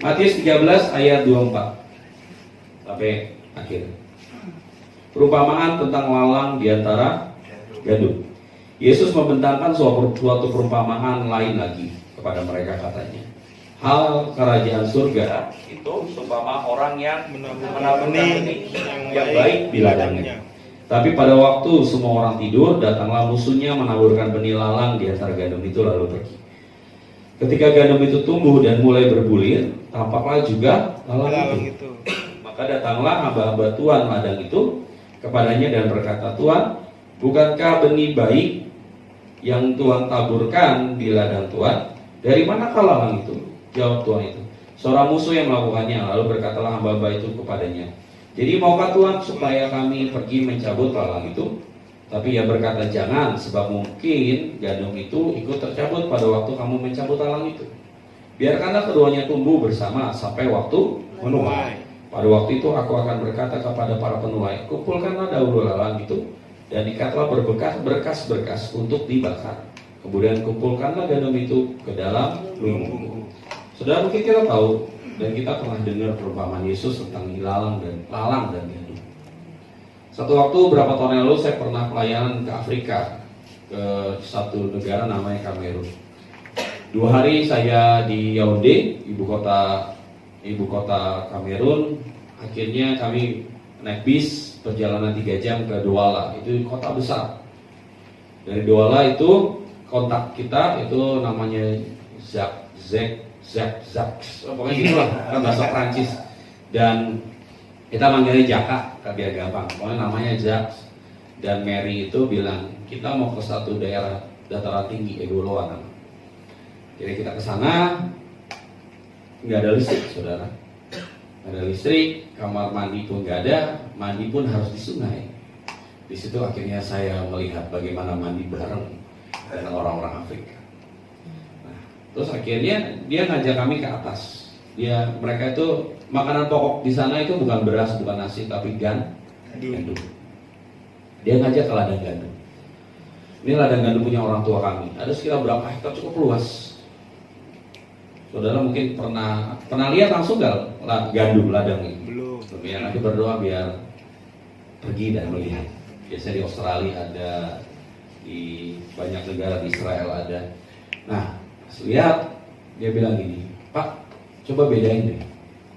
Matius 13 ayat 24 sampai akhir. Perumpamaan tentang lalang di antara gandum. Yesus membentangkan suatu perumpamaan lain lagi kepada mereka, katanya, hal kerajaan surga itu seumpama orang yang menabur benih yang baik di ladangnya. Tapi pada waktu semua orang tidur, datanglah musuhnya menaburkan benih lalang di antara gandum itu lalu pergi. Ketika gandum itu tumbuh dan mulai berbulir, tampaklah juga lalang itu. Maka datanglah hamba-hamba Tuhan ladang itu kepadanya dan berkata, Tuhan, bukankah benih baik yang Tuhan taburkan di ladang Tuhan? Dari manakah lalang itu? Jawab Tuhan itu, seorang musuh yang melakukannya. Lalu berkatalah hamba-hamba itu kepadanya, jadi maukah Tuhan supaya kami pergi mencabut lalang itu? Tapi ia berkata, jangan, sebab mungkin gandum itu ikut tercabut pada waktu kamu mencabut lalang itu. Biarkanlah keduanya tumbuh bersama sampai waktu menuai. Pada waktu itu aku akan berkata kepada para penuai, kumpulkanlah dahulu lalang itu dan ikatlah berkas-berkas untuk dibakar. Kemudian kumpulkanlah gandum itu ke dalam lumbung. Saudara, mungkin kita tahu dan kita pernah dengar perumpamaan Yesus tentang lalang dan gandum. Satu waktu berapa tahun yang lalu saya pernah pelayanan ke Afrika, ke satu negara namanya Kamerun. 2 hari saya di Yaounde, ibu kota Kamerun. Akhirnya kami naik bis perjalanan 3 jam ke Douala. Itu kota besar. Dari Douala itu kontak kita itu namanya Jacques, pokoknya gitulah, kan bahasa Prancis. Dan kita manggilnya Jaka, biar gampang. Pokoknya namanya Jacques. Dan Mary itu bilang, kita mau ke satu daerah dataran tinggi, Egoloa namanya. Jadi kita ke sana, nggak ada listrik, saudara. Nggak ada listrik, kamar mandi pun nggak ada, mandi pun harus di sungai. Di situ akhirnya saya melihat bagaimana mandi bareng dengan orang-orang Afrika. Nah, terus akhirnya dia ngajak kami ke atas. Mereka itu makanan pokok di sana itu bukan beras, bukan nasi, tapi gandum. Dia ngajak ke ladang gandum. Ini ladang gandum punya orang tua kami. Ada sekitar berapa hektar, cukup luas. Saudara mungkin pernah lihat langsung nggak gandum ladang ini? Belum. Ya, nanti berdoa biar pergi dan melihat. Biasanya di Australia ada, di banyak negara di Israel ada. Nah, lihat, dia bilang gini, Pak, coba bedain deh,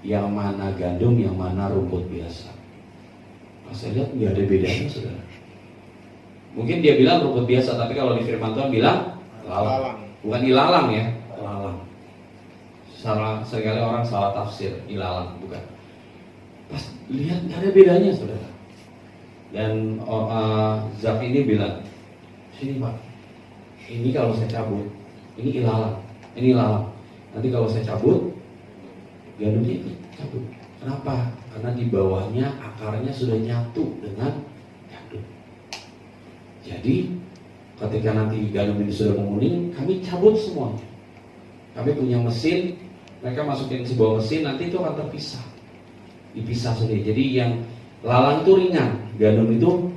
yang mana gandum, yang mana rumput biasa. Nah, saya lihat nggak ada bedanya, saudara. Mungkin dia bilang rumput biasa, tapi kalau di firman Tuhan bilang lalang. Bukan ilalang ya, lalang. Seringkali orang salah tafsir, ilalang, bukan. Pas lihat nggak ada bedanya, saudara. Dan Zak ini bilang, sini Pak, ini kalau saya cabut, ini ilalang, ini lalang. Nanti kalau saya cabut, gandumnya ikut cabut. Kenapa? Karena di bawahnya akarnya sudah nyatu dengan gandum. Jadi ketika nanti gandum ini sudah menguning, kami cabut semuanya. Kami punya mesin, mereka masukin sebuah mesin, nanti itu akan terpisah, dipisah sendiri. Jadi yang lalang itu ringan, gandum itu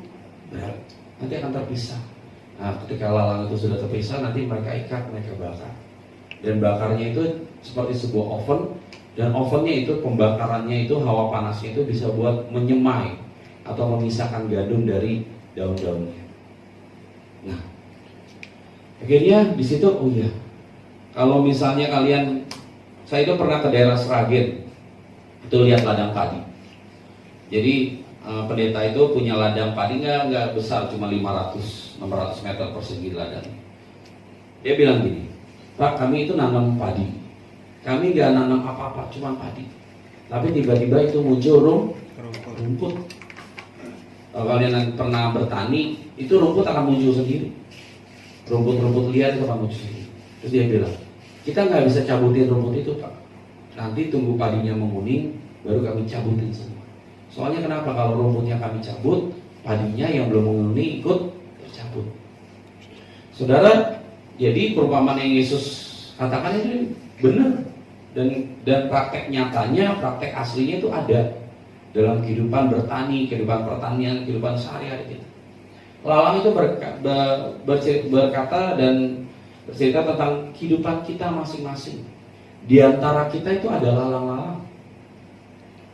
berat, nanti akan terpisah. Nah, ketika lalang itu sudah terpisah, nanti mereka ikat, mereka bakar. Dan bakarnya itu seperti sebuah oven, dan ovennya itu pembakarannya itu hawa panasnya itu bisa buat menyemai atau memisahkan gandum dari daun-daunnya. Nah, akhirnya di situ, oh iya, kalau misalnya saya itu pernah ke daerah Sragen, itu lihat ladang padi. Jadi pendeta itu punya ladang padi nggak besar, cuma 500-600 meter persegi ladang. Dia bilang gini, Pak, kami itu nanam padi, kami nggak nanam apa-apa, cuma padi. Tapi tiba-tiba itu muncul rumput. Kalau kalian pernah bertani, itu rumput akan muncul sendiri. Rumput-rumput liar itu akan muncul sendiri. Terus dia bilang, kita nggak bisa cabutin rumput itu, Pak. Nanti tunggu padinya menguning, baru kami cabutin semua. Soalnya kenapa? Kalau rumputnya kami cabut, padinya yang belum menguning ikut tercabut. Saudara, jadi perumpamaan yang Yesus katakan itu benar. Dan praktek nyatanya, praktek aslinya itu ada dalam kehidupan bertani, kehidupan pertanian, kehidupan sehari-hari kita. Lalang itu berkata dan bercerita tentang kehidupan kita masing-masing. Di antara kita itu ada lalang-lalang.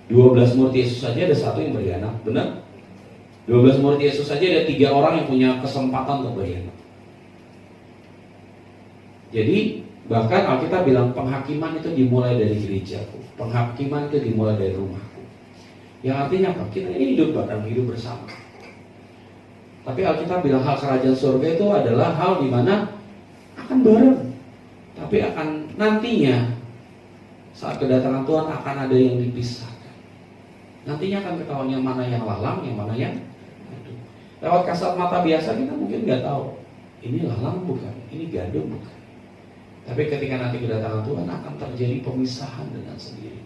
12 murid Yesus saja ada satu yang berkhianat, benar? 12 murid Yesus saja ada 3 orang yang punya kesempatan untuk berkhianat. Jadi bahkan Alkitab bilang penghakiman itu dimulai dari gerejaku, penghakiman itu dimulai dari rumahku. Yang artinya apa? Kita ini hidup bareng, hidup bersama. Tapi Alkitab bilang hal kerajaan surga itu adalah hal di mana akan bareng, tapi akan nantinya saat kedatangan Tuhan akan ada yang dipisahkan. Nantinya akan ketahuan yang mana yang lalang, yang mana yang gandum. Lewat kasat mata biasa kita mungkin nggak tahu ini lalang bukan, ini gandum bukan. Tapi ketika nanti kedatangan Tuhan akan terjadi pemisahan dengan sendiri.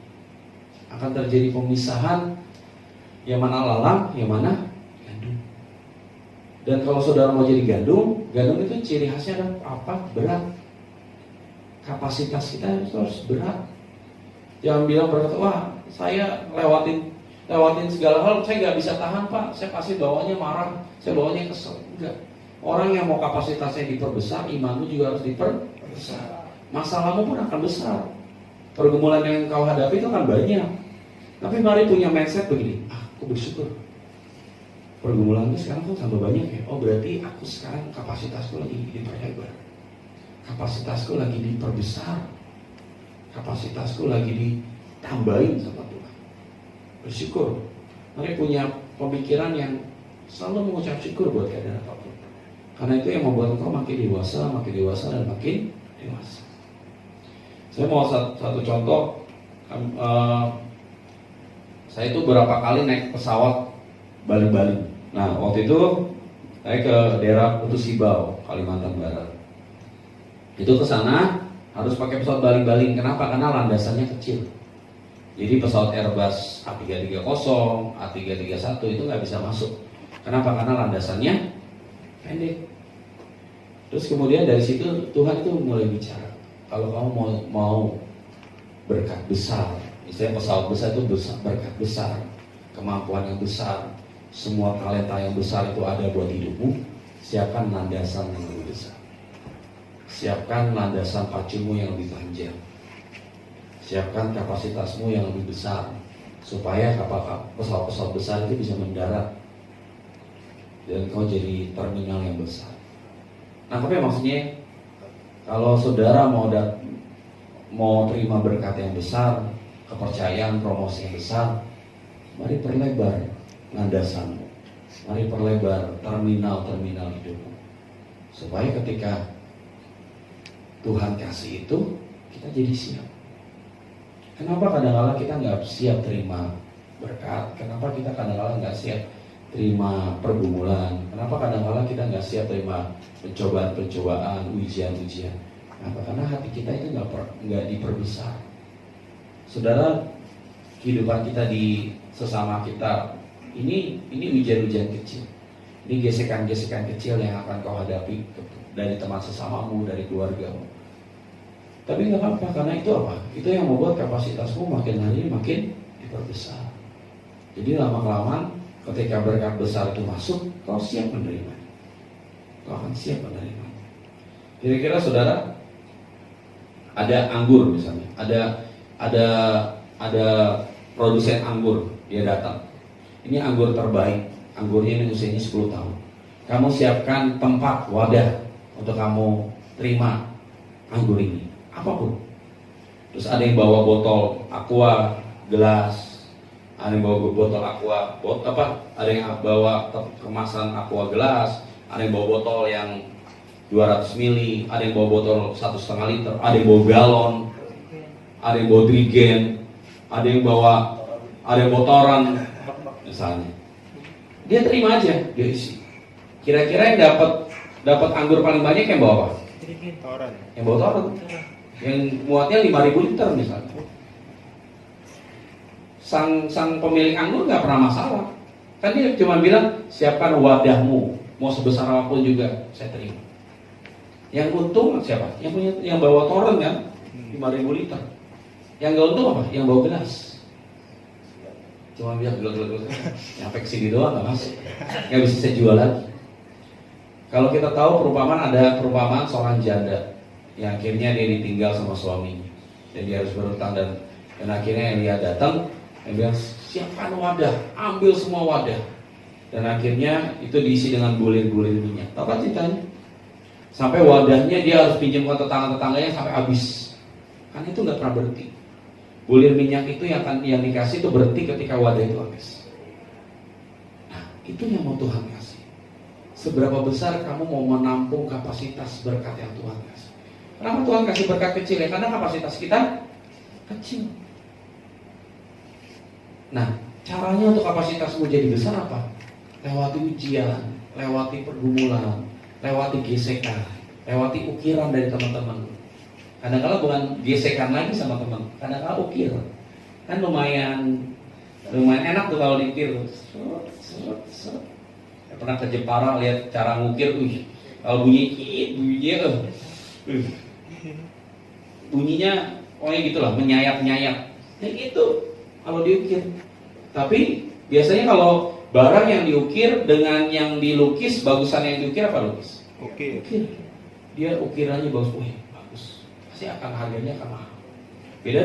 Akan terjadi pemisahan yang mana lalang, yang mana gandum. Dan kalau saudara mau jadi gandum, gandum itu ciri khasnya adalah apa? Berat. Kapasitas kita itu harus berat. Jangan bilang berkata, wah saya lewatin segala hal, saya nggak bisa tahan Pak, saya pasti bawanya marah, saya bawanya kesel. Enggak. Orang yang mau kapasitasnya diperbesar, imanmu juga harus diperbesar. Masalahmu pun akan besar. Pergumulan yang kau hadapi itu akan banyak. Tapi mari punya mindset begini, aku bersyukur. Pergumulan itu sekarang kan tambah banyak ya. Oh berarti aku sekarang kapasitasku lagi diperlebar, kapasitasku lagi diperbesar, kapasitasku lagi ditambahin sama Tuhan. Bersyukur. Mari punya pemikiran yang selalu mengucap syukur buat keadaan apapun. Karena itu yang membuat engkau makin dewasa dan makin dewasa. Saya mau satu contoh. Saya itu berapa kali naik pesawat baling-baling. Nah waktu itu saya ke daerah Putus Sibau, Kalimantan Barat. Itu ke sana harus pakai pesawat baling-baling. Kenapa? Karena landasannya kecil. Jadi pesawat Airbus A330, A331 itu nggak bisa masuk. Kenapa? Karena landasannya pendek. Terus kemudian dari situ Tuhan itu mulai bicara. Kalau kamu mau berkat besar, misalnya pesawat besar itu berkat besar, kemampuan yang besar, semua talenta yang besar itu ada buat hidupmu. Siapkan landasan yang lebih besar. Siapkan landasan pacumu yang lebih panjang. Siapkan kapasitasmu yang lebih besar, supaya pesawat-pesawat besar itu bisa mendarat dan kau jadi terminal yang besar. Nah, tapi maksudnya kalau saudara mau terima berkat yang besar, kepercayaan, promosi yang besar, mari perlebar landasanmu, mari perlebar terminal-terminal hidupmu, supaya ketika Tuhan kasih itu kita jadi siap. Kenapa kadang-kadang kita nggak siap terima berkat? Kenapa kita kadang-kadang nggak siap terima pergumulan? Kenapa kadang-kadang kita nggak siap terima pencobaan-pencobaan, ujian-ujian? Kenapa? Karena hati kita itu nggak diperbesar. Saudara, kehidupan kita di sesama kita ini ujian-ujian kecil. Ini gesekan-gesekan kecil yang akan kau hadapi dari teman sesamamu, dari keluargamu. Tapi nggak apa-apa, karena itu apa? Itu yang membuat kapasitasmu makin hari makin diperbesar. Jadi lama-kelamaan ketika berkat besar itu masuk, kau siap menerima. Kau akan siap menerima. Kira-kira saudara, ada anggur misalnya, ada produsen anggur, dia datang. Ini anggur terbaik, anggurnya ini usianya 10 tahun. Kamu siapkan tempat, wadah untuk kamu terima anggur ini. Apapun. Terus ada yang bawa botol aqua, gelas, ada yang bawa botol aqua, ada yang bawa kemasan aqua gelas, ada yang bawa botol yang 200 mili, ada yang bawa botol 1,5 liter, ada yang bawa galon, ada yang bawa trigen, ada yang bawa toran, misalnya. Dia terima aja, dia isi. Kira-kira yang dapat anggur paling banyak yang bawa apa? Toran. Yang bawa toran. Yang muatnya 5.000 liter misalnya. Sang pemilik anggur nggak pernah masalah. Kan dia cuma bilang siapkan wadahmu, mau sebesar apapun juga saya terima. Yang untung siapa? Yang bawa toren kan 5.000 liter. Yang nggak untung apa? Yang bawa gelas. Cuma biar gelas nyampe ke sini doang nggak masuk, nggak bisa saya jual lagi. Kalau kita tahu ada perumpamaan seorang janda yang akhirnya dia ditinggal sama suaminya. dan dia harus berhutang, dan akhirnya Elia datang dan bilang, siapkan wadah, ambil semua wadah, dan akhirnya itu diisi dengan bulir-bulir minyak. Tahu kan ceritanya? Sampai wadahnya dia harus pinjam ke tetangga-tetangganya sampai habis, kan itu nggak pernah berhenti. Bulir minyak itu yang dikasih itu berhenti ketika wadah itu habis. Nah, itu yang mau Tuhan kasih. Seberapa besar kamu mau menampung kapasitas berkat yang Tuhan kasih? Kenapa Tuhan kasih berkat kecil ya? Karena kapasitas kita kecil. Nah, caranya untuk kapasitasmu jadi besar apa? Lewati ujian, lewati pergumulan, lewati gesekan, lewati ukiran dari teman-teman. Kadang-kadang bukan gesekan lagi sama teman, kadang-kadang ukir. Kan lumayan enak tuh kalau diukir. Pernah ke Jepara lihat cara ngukir, kalau bunyinya pokoknya gitulah, menyayat-nyayat. Ya gitu kalau diukir. Tapi biasanya kalau barang yang diukir dengan yang dilukis, bagusan yang diukir apa lukis? Ukir. Dia ukirannya bagus, bagus. Pasti akan harganya akan mahal. Beda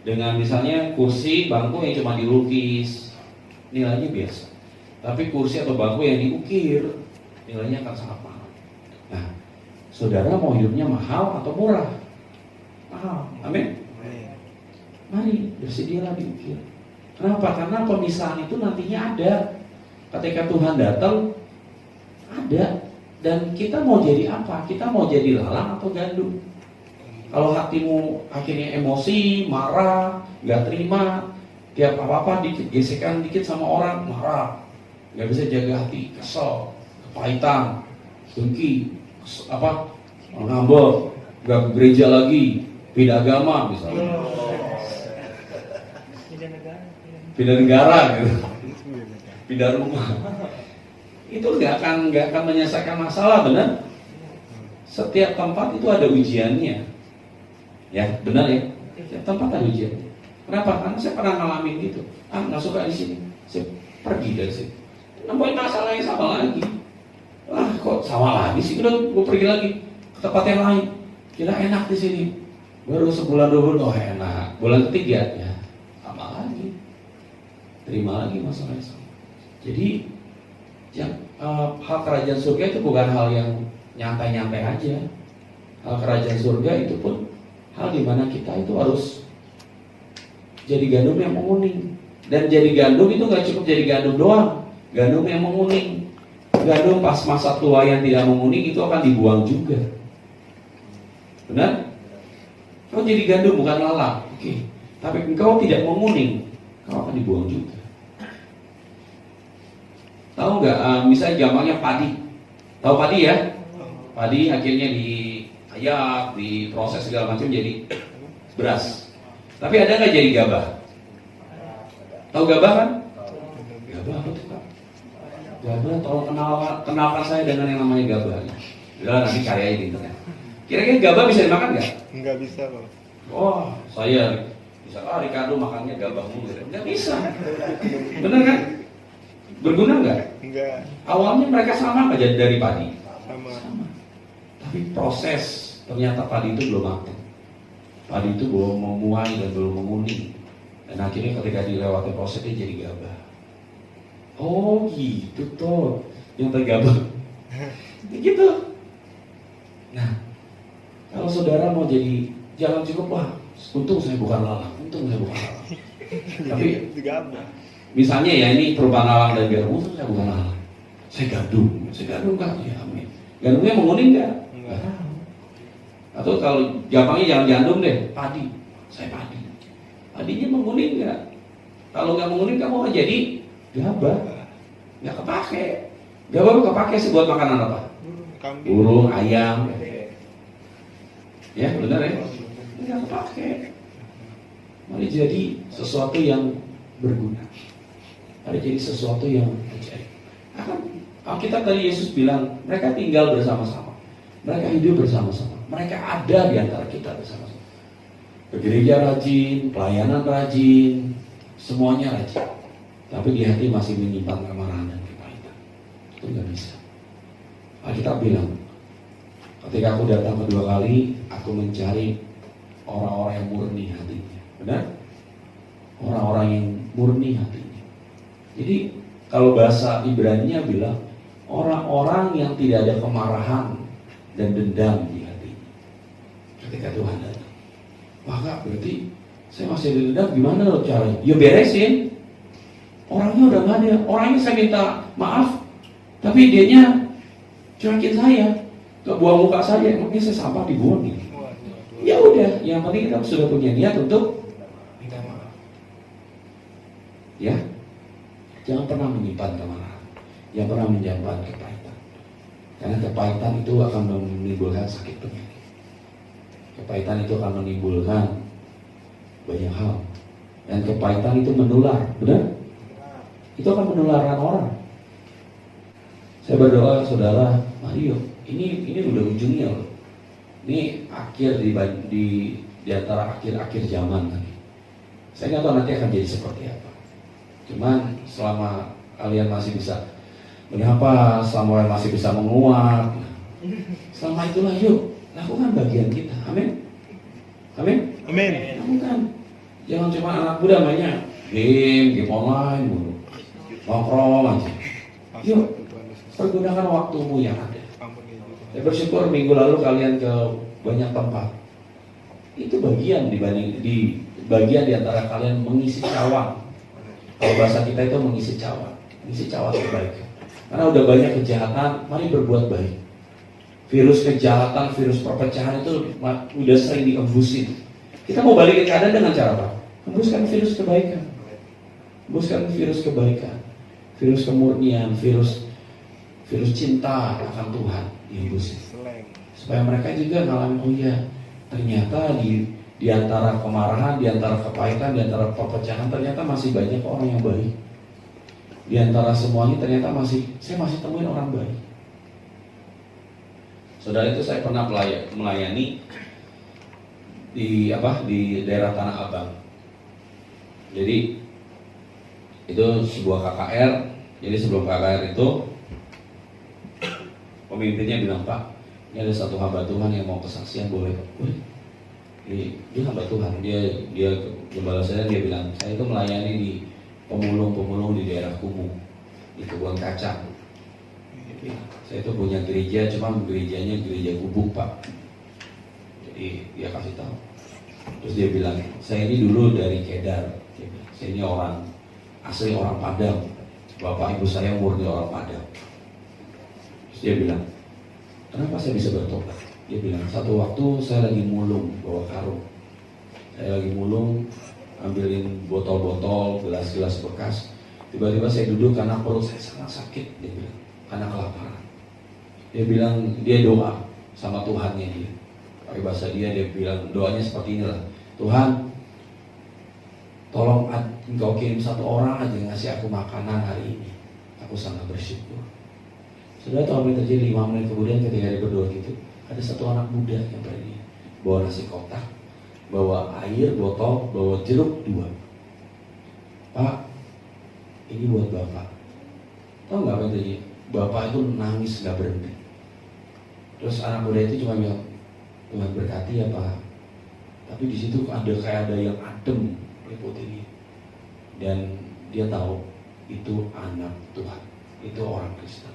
dengan misalnya kursi, bangku yang cuma dilukis, nilainya biasa. Tapi kursi atau bangku yang diukir, nilainya akan sangat mahal. Nah, saudara mau hidupnya mahal atau murah? Mahal. Amin. Mari bersedialah diukir. Kenapa? Karena pemisahan itu nantinya ada. Ketika Tuhan datang, ada. Dan kita mau jadi apa? Kita mau jadi lalang atau gandum? Kalau hatimu akhirnya emosi, marah, gak terima, tiap apa-apa dikit, gesekan dikit sama orang, marah, gak bisa jaga hati, kesel, kepahitan, dengki, ngambek, gak ke gereja lagi, beda agama misalnya, pindah negara gitu, pindah rumah, itu gak akan menyelesaikan masalah, benar? Setiap tempat itu ada ujiannya, ya benar ya. Setiap tempat ada ujiannya. Kenapa? Karena saya pernah ngalamin gitu. Nggak suka di sini, saya pergi dari sini. Nemuin masalah yang sama lagi. Kok sama lagi sih? Udah gue pergi lagi ke tempat yang lain. Kira enak di sini. Baru sebulan 2 bulan, enak. Bulan ketiga ya sama lagi. Terima lagi masalah yang sama. Jadi hal kerajaan surga itu bukan hal yang nyantai-nyantai aja. Hal kerajaan surga itu pun hal dimana kita itu harus jadi gandum yang menguning. Dan jadi gandum itu gak cukup jadi gandum doang, gandum yang menguning. Gandum pas masa tua yang tidak menguning itu akan dibuang juga. Benar? Kau jadi gandum bukan lalang, oke. Tapi engkau tidak menguning, kau akan dibuang juga. Tahu nggak? Misalnya gampangnya padi. Tahu padi ya? Padi akhirnya diayak, diproses segala macam jadi beras. Tapi ada nggak jadi gabah? Tahu gabah kan? Gabah apa tuh Kak? Gabah, tolong kenalkan saya dengan yang namanya gabah. Udah nanti cari aja di internet. Kira-kira gabah bisa dimakan nggak? Nggak bisa Pak. Oh, saya bisa. Ricardo makannya gabah mulu. Nggak bisa. Bener kan? Berguna nggak? Enggak. Awalnya mereka sama nggak jadi dari padi? Sama. Tapi proses ternyata padi itu belum matang. Padi itu belum memuai dan belum menguning. Dan akhirnya ketika dilewati prosesnya jadi gabah. Oh gitu toh, yang tergabah. Gitu. Nah, kalau saudara mau jadi, jangan cukup wah, untung saya bukan lalang, Tapi gabah. Misalnya ya ini perubahan lalang dan gandum, untung saya bukan lalang. Saya gandum kan? Ya amin. Gandumnya menguning nggak? Nggak tahu. Atau kalau gampangnya jangan gandum deh, padi. Saya padi. Padinya menguning nggak? Kalau nggak menguning kamu akan jadi gabah. Nggak kepake. Gabah kepake sih buat makanan apa? Burung, ayam. Ya benar ya? Nggak kepake. Mari jadi sesuatu yang berguna. Mari jadi sesuatu yang ajaib. Alkitab tadi Yesus bilang mereka tinggal bersama-sama, mereka hidup bersama-sama, mereka ada di antara kita bersama-sama. Gereja rajin, pelayanan rajin, semuanya rajin. Tapi di hati masih menyimpan kemarahan dan kepahitan. Itu nggak bisa. Alkitab bilang, ketika aku datang kedua kali, aku mencari orang-orang yang murni hatinya. Benar? Orang-orang yang murni hatinya. Jadi kalau bahasa Ibrani-nya bilang orang-orang yang tidak ada kemarahan dan dendam di hatinya. Ketika Tuhan datang, maka berarti saya masih ada dendam, gimana loh caranya? Ya beresin. Orangnya udah nggak ada. Orangnya saya minta maaf, tapi dianya cuekin saya, ke buang muka saja. Makanya saya sampah dibuang gitu. Ya udah, yang penting kita sudah punya niat untuk Minta maaf. ya, jangan pernah menyimpan kemarahan, jangan pernah menyimpan kepahitan, karena kepahitan itu akan menimbulkan sakit penyakit. Kepahitan itu akan menimbulkan banyak hal, dan kepahitan itu menular, benar? Itu akan menularkan orang. Saya berdoa, saudara Mario, ini udah ujungnya loh. Ini akhir di antara akhir zaman lagi. Saya nggak tahu nanti akan jadi seperti apa. Cuman selama kalian masih bisa menyapa, selama kalian masih bisa menguap, selama itulah yuk lakukan bagian kita. Amin. Amin. Amin. Lakukan. Jangan cuma anak muda mainnya game online mulu, nongkrong aja. Yuk, pergunakan waktumu yang ada. Saya bersyukur minggu lalu kalian ke banyak tempat. Itu bagian di bagian di antara kalian mengisi cawan. Kalau bahasa kita itu mengisi cawan kebaikan. Karena udah banyak kejahatan, mari berbuat baik. Virus kejahatan, virus perpecahan itu udah sering diembusin. Kita mau balik ke keadaan dengan cara apa? Hembuskan virus kebaikan. Hembuskan virus kebaikan. Virus kemurnian, virus cinta akan Tuhan dihembusin. Supaya mereka juga ngalamin, oh iya, ternyata di antara kemarahan, di antara kepahitan, di antara perpecahan, ternyata masih banyak orang yang baik. Di antara semuanya ternyata saya masih temuin orang baik. Saudara, itu saya pernah melayani di daerah Tanah Abang. Jadi itu sebuah KKR. Jadi sebelum KKR itu pemimpinnya bilang, Pak, ini ada satu hamba Tuhan yang mau kesaksian, boleh? Boleh. Dia hamba Tuhan, dia gembala saya, dia bilang, saya itu melayani di pemulung di daerah Kumuh, di Kebun Kacang. Saya itu punya gereja, cuma gerejanya gereja gubuk, Pak. Jadi dia kasih tahu. Terus dia bilang, saya ini dulu dari Kedar. Saya ini orang asli, orang Padang. Bapak ibu saya murni orang Padang. Terus dia bilang, kenapa saya bisa bertobat? Dia bilang, satu waktu saya lagi mulung bawa karung. Saya lagi mulung, ambilin botol-botol, gelas-gelas bekas. Tiba-tiba saya duduk karena perut saya sangat sakit, dia bilang, karena kelaparan. Dia bilang, dia doa sama Tuhannya dia. Pakai bahasa dia bilang, doanya seperti inilah. Tuhan, tolong engkau kirim satu orang aja ngasih aku makanan hari ini. Aku sangat bersyukur. Sudah tahu apa yang terjadi 5 menit kemudian ketika dia berdoa gitu, ada satu anak muda yang pergi bawa nasi kotak, bawa air botol, bawa jeruk 2. Pak, ini buat Bapak. Tahu nggak apa yang terjadi? Bapak itu nangis nggak berhenti. Terus anak muda itu cuma bilang, Tuhan berkati ya Pak. Tapi di situ ada yang adem meliputi dia. Dan dia tahu itu anak Tuhan, itu orang Kristen.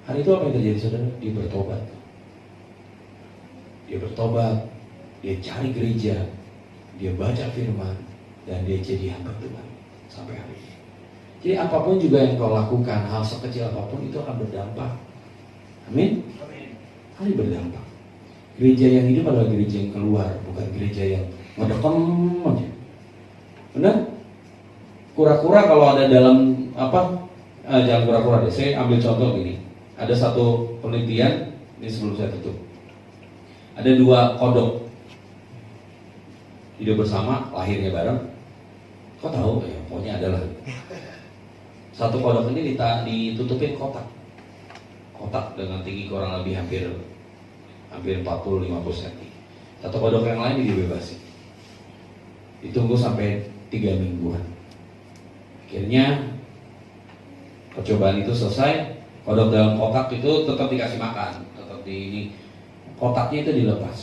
Hari itu apa yang terjadi, saudara? Dia bertobat. Dia bertobat, dia cari gereja, dia baca firman, dan dia jadi hamba Tuhan sampai hari ini. Jadi apapun juga yang kau lakukan, hal sekecil apapun itu akan berdampak. Amin? Hari berdampak. Gereja yang hidup adalah gereja yang keluar, bukan gereja yang ngedekam aja. Benar? Kura-kura kalau ada dalam jangan kura-kura deh. Saya ambil contoh gini. Ada satu penelitian, ini sebelum saya tutup. Ada 2 kodok hidup bersama, lahirnya bareng. Kau tahu? Ya, pokoknya adalah. Satu kodok ini ditutupin kotak dengan tinggi kurang lebih hampir 40-50 cm. Satu kodok yang lain dibebasin. Ditunggu sampai 3 mingguan. Akhirnya percobaan itu selesai. Kodok dalam kotak itu tetap dikasih makan, tetap kotaknya itu dilepas.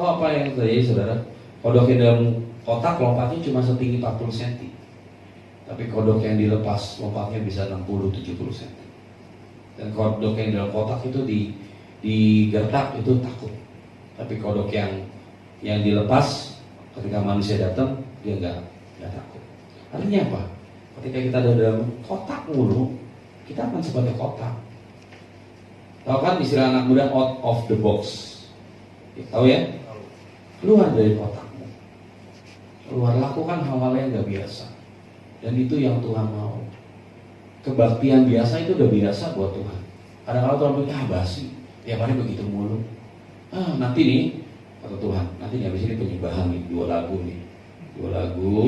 Oh, apa yang terjadi saudara? Kodok yang dalam kotak lompatnya cuma setinggi 40 cm. Tapi kodok yang dilepas lompatnya bisa 60-70 cm. Dan kodok yang dalam kotak itu digertak itu takut. Tapi kodok yang dilepas ketika manusia datang dia nggak takut. Artinya apa? Ketika kita ada dalam kotak mulu, kita akan sebagai kotak. Tahu kan istilah anak muda out of the box? Tahu ya? Keluar dari kotakmu. Keluar, lakukan hal-hal yang nggak biasa. Dan itu yang Tuhan mau. Kebaktian biasa itu udah biasa buat Tuhan. Kadang-kadang Tuhan bilang, basi, tiap hari begitu mulu. Nanti nih, kata Tuhan, nanti nih habis ini penyembahan nih, 2 lagu nih. 2 lagu,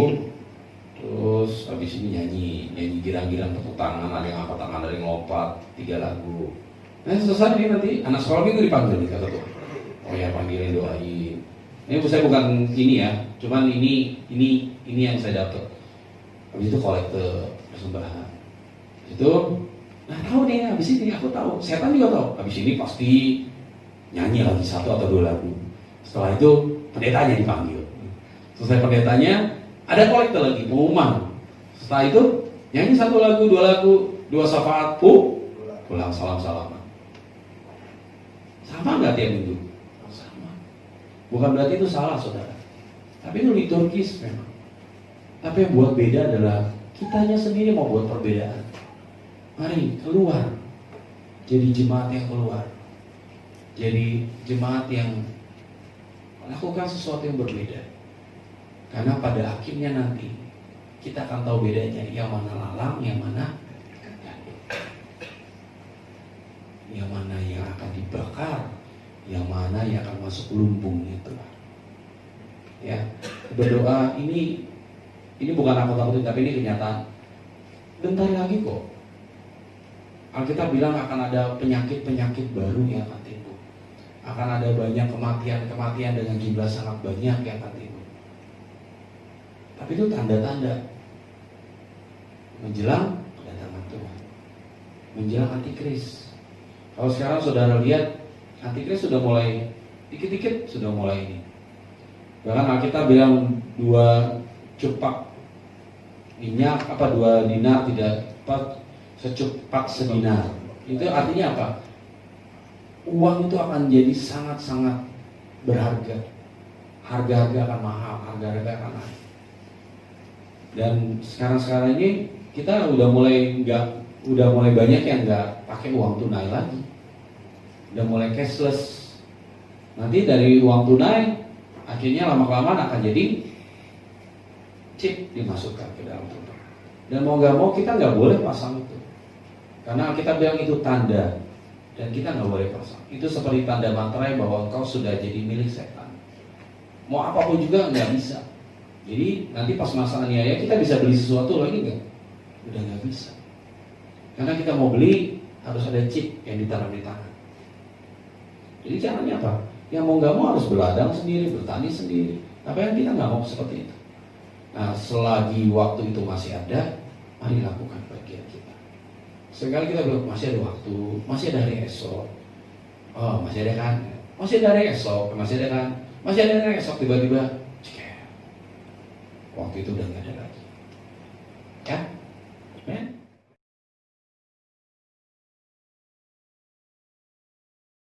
terus habis ini nyanyi girang-girang tepuk tangan, ada yang angkat tangan, ada yang lompat, 3 lagu. Nah selesai nih nanti, anak sekolah minggu dipanggil nih, kata Tuhan. Oh ya, panggilin, doain. Ini saya bukan ini ya, cuman ini yang saya dapat. Habis itu kolektor persembahan. Itu, nah tahu nih, habis ini aku tahu, setan juga tahu. Habis ini pasti nyanyi lagi 1 atau 2 lagu. Setelah itu pendetanya dipanggil. Selesai pendetanya, ada kolektor lagi, pengumuman. Setelah itu nyanyi 1 lagu, 2 lagu, 2 syafaat, pulang salam-salaman. Sama nggak tiap minggu? Sama. Bukan berarti itu salah saudara. Tapi itu liturgis memang. Tapi yang buat beda adalah kitanya sendiri mau buat perbedaan. Mari keluar. Jadi jemaat yang keluar. Jadi jemaat yang melakukan sesuatu yang berbeda. Karena pada akhirnya nanti kita akan tahu bedanya, yang mana lalang, yang mana gandum. Yang mana yang akan dibakar, yang mana yang akan masuk lumbung itu. Ya, berdoa ini bukan nakut-nakutin, tapi ini kenyataan. Bentar lagi kok Alkitab bilang akan ada penyakit-penyakit baru yang akan timbul. Akan ada banyak kematian-kematian dengan jumlah sangat banyak yang akan timbul. Tapi itu tanda-tanda menjelang kedatangan Tuhan, menjelang antikris. Kalau sekarang saudara lihat, antikris sudah mulai dikit-dikit sudah mulai ini. Bahkan Alkitab bilang 2 cupak minyak 2 dinar tidak secupak sedinar. Itu artinya apa? Uang itu akan jadi sangat-sangat berharga. Harga-harga akan mahal, harga-harga akan naik. Dan sekarang ini kita udah mulai banyak yang nggak pakai uang tunai lagi. Udah mulai cashless. Nanti dari uang tunai akhirnya lama-kelamaan akan jadi chip dimasukkan ke dalam tempat. Dan mau nggak mau kita nggak boleh pasang itu, karena kita bilang itu tanda, dan kita nggak boleh pasang. Itu seperti tanda materai bahwa engkau sudah jadi milik setan. Mau apapun juga nggak bisa. Jadi nanti pas masa aniaya kita bisa beli sesuatu lagi nggak? Udah nggak bisa. Karena kita mau beli harus ada chip yang ditanam di tangan. Jadi caranya apa? Yang mau nggak mau harus berladang sendiri, bertani sendiri. Apa yang kita nggak mau seperti itu. Nah, selagi waktu itu masih ada, mari lakukan bagian kita. Sekali kita bilang masih ada waktu, masih ada hari esok. Oh, masih ada kan? Masih ada hari esok, masih ada kan? Masih ada hari esok, tiba-tiba waktu itu udah nggak ada lagi. Ya,